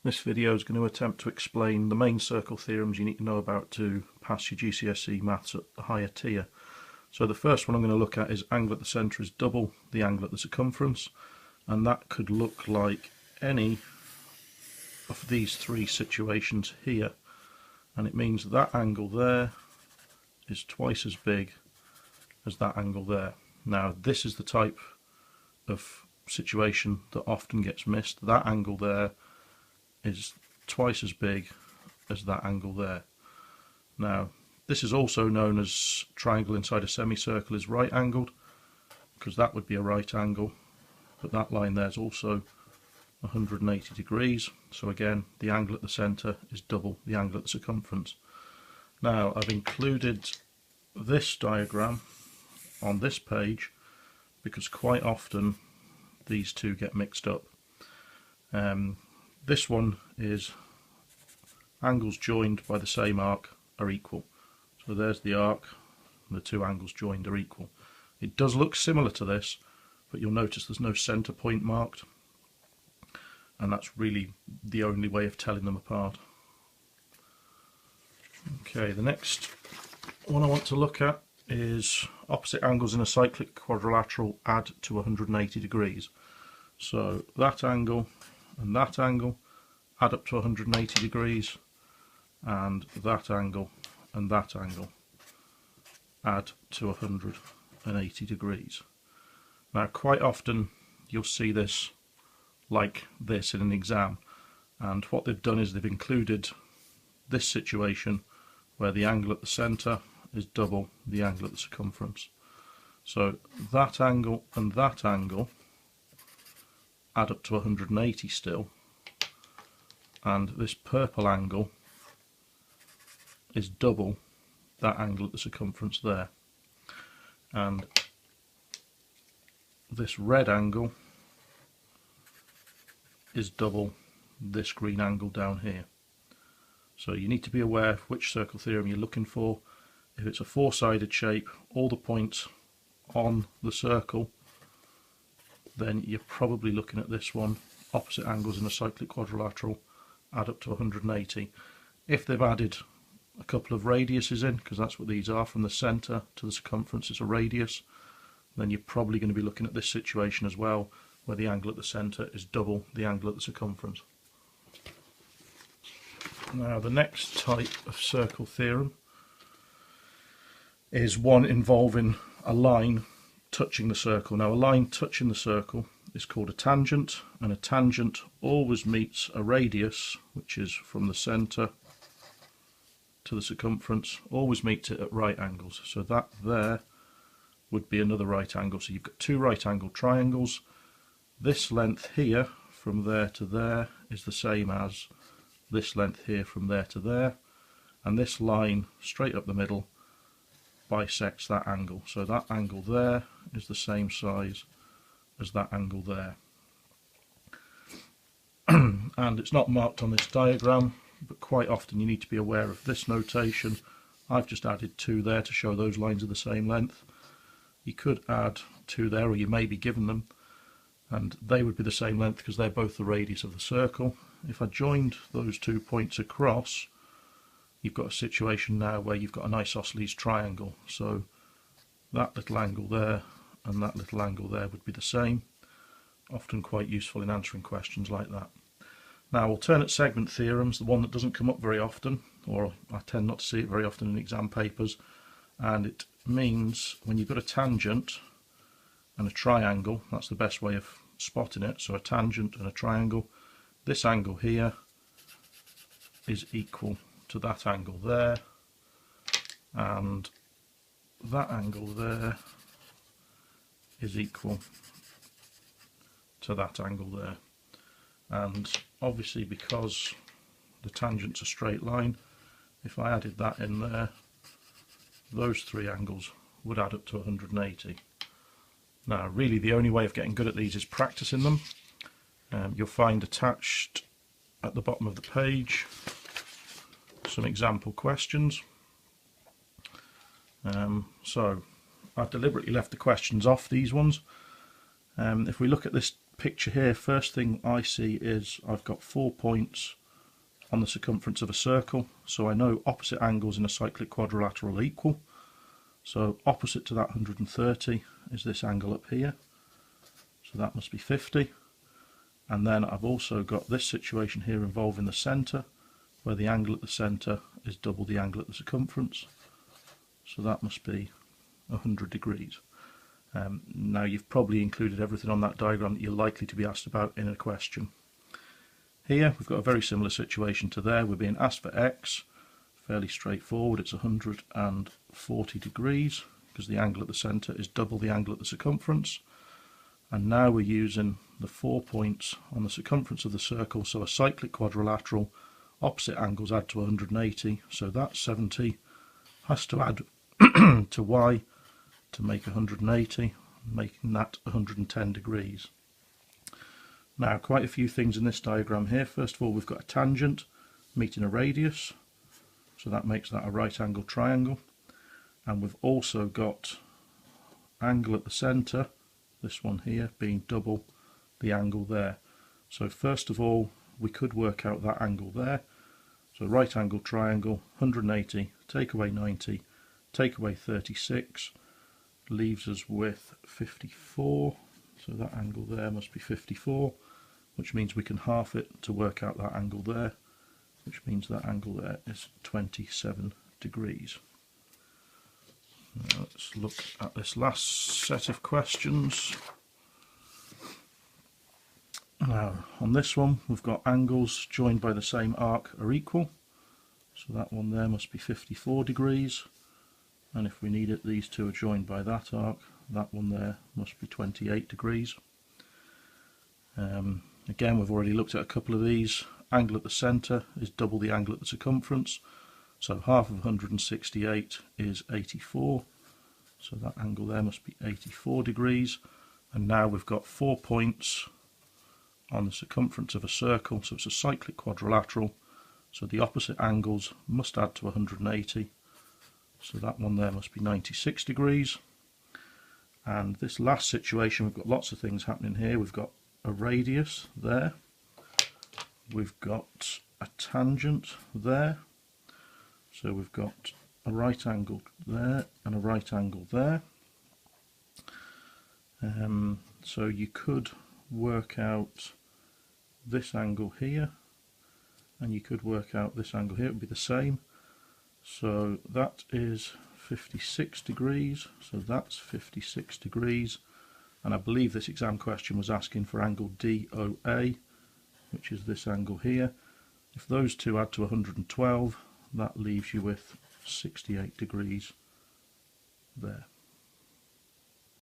This video is going to attempt to explain the main circle theorems you need to know about to pass your GCSE maths at the higher tier. So the first one I'm going to look at is angle at the centre is double the angle at the circumference, and that could look like any of these three situations here, and it means that angle there is twice as big as that angle there. Now this is the type of situation that often gets missed. That angle there is twice as big as that angle there. Now this is also known as triangle inside a semicircle is right angled, because that would be a right angle, but that line there is also 180 degrees, so again the angle at the centre is double the angle at the circumference. Now I've included this diagram on this page because quite often these two get mixed up. This one is angles joined by the same arc are equal. So there's the arc, and the two angles joined are equal. It does look similar to this, but you'll notice there's no centre point marked, and that's really the only way of telling them apart. Okay, the next one I want to look at is opposite angles in a cyclic quadrilateral add to 180 degrees. So that angle and that angle add up to 180 degrees, and that angle and that angle add to 180 degrees. Now quite often you'll see this like this in an exam, and what they've done is they've included this situation where the angle at the centre is double the angle at the circumference. So that angle and that angle add up to 180 still, and this purple angle is double that angle at the circumference there, and this red angle is double this green angle down here. So you need to be aware of which circle theorem you're looking for. If it's a four-sided shape, all the points on the circle, then you're probably looking at this one. Opposite angles in a cyclic quadrilateral add up to 180. If they've added a couple of radiuses in, because that's what these are, from the centre to the circumference is a radius, then you're probably going to be looking at this situation as well, where the angle at the centre is double the angle at the circumference. Now the next type of circle theorem is one involving a line touching the circle. Now a line touching the circle is called a tangent, and a tangent always meets a radius, which is from the centre to the circumference, always meets it at right angles. So that there would be another right angle. So you've got two right angle triangles. This length here from there to there is the same as this length here from there to there, and this line straight up the middle bisects that angle. So that angle there is the same size as that angle there. And it's not marked on this diagram, but quite often you need to be aware of this notation. I've just added two there to show those lines are the same length. You could add two there, or you may be given them, and they would be the same length because they're both the radius of the circle. If I joined those 2 points across, you've got a situation now where you've got an isosceles triangle. So that little angle there and that little angle there would be the same. Often quite useful in answering questions like that. Now alternate segment theorem's the one that doesn't come up very often, or I tend not to see it very often in exam papers, and it means when you've got a tangent and a triangle, that's the best way of spotting it. So a tangent and a triangle, this angle here is equal to that angle there, and that angle there is equal to that angle there. And obviously because the tangent's a straight line, if I added that in there, those three angles would add up to 180. Now really the only way of getting good at these is practicing them. You'll find attached at the bottom of the page some example questions. So I've deliberately left the questions off these ones. If we look at this picture here, first thing I see is I've got 4 points on the circumference of a circle, so I know opposite angles in a cyclic quadrilateral are equal. So opposite to that 130 is this angle up here, so that must be 50. And then I've also got this situation here involving the centre, where the angle at the centre is double the angle at the circumference, so that must be 100 degrees. Now you've probably included everything on that diagram that you're likely to be asked about in a question. Here we've got a very similar situation to there. We're being asked for x, fairly straightforward, it's 140 degrees because the angle at the centre is double the angle at the circumference. And now we're using the 4 points on the circumference of the circle, so a cyclic quadrilateral, opposite angles add to 180, so that 70 has to add to y to make 180, making that 110 degrees. Now, quite a few things in this diagram here. First of all, we've got a tangent meeting a radius, so that makes that a right angle triangle. And we've also got angle at the centre, this one here, being double the angle there. So first of all, we could work out that angle there. So right angle triangle, 180, take away 90, take away 36, leaves us with 54. So that angle there must be 54, which means we can half it to work out that angle there, which means that angle there is 27 degrees. Now let's look at this last set of questions. Now on this one we've got angles joined by the same arc are equal, so that one there must be 54 degrees, and if we need it, these two are joined by that arc, that one there must be 28 degrees. Again, we've already looked at a couple of these. Angle at the centre is double the angle at the circumference, so half of 168 is 84, so that angle there must be 84 degrees. And now we've got 4 points on the circumference of a circle, so it's a cyclic quadrilateral, so the opposite angles must add to 180, so that one there must be 96 degrees. And this last situation, we've got lots of things happening here. We've got a radius there, we've got a tangent there, so we've got a right angle there and a right angle there. So you could work out this angle here, and you could work out this angle here, it would be the same. So that is 56 degrees, so that's 56 degrees. And I believe this exam question was asking for angle DOA, which is this angle here. If those two add to 112, that leaves you with 68 degrees there.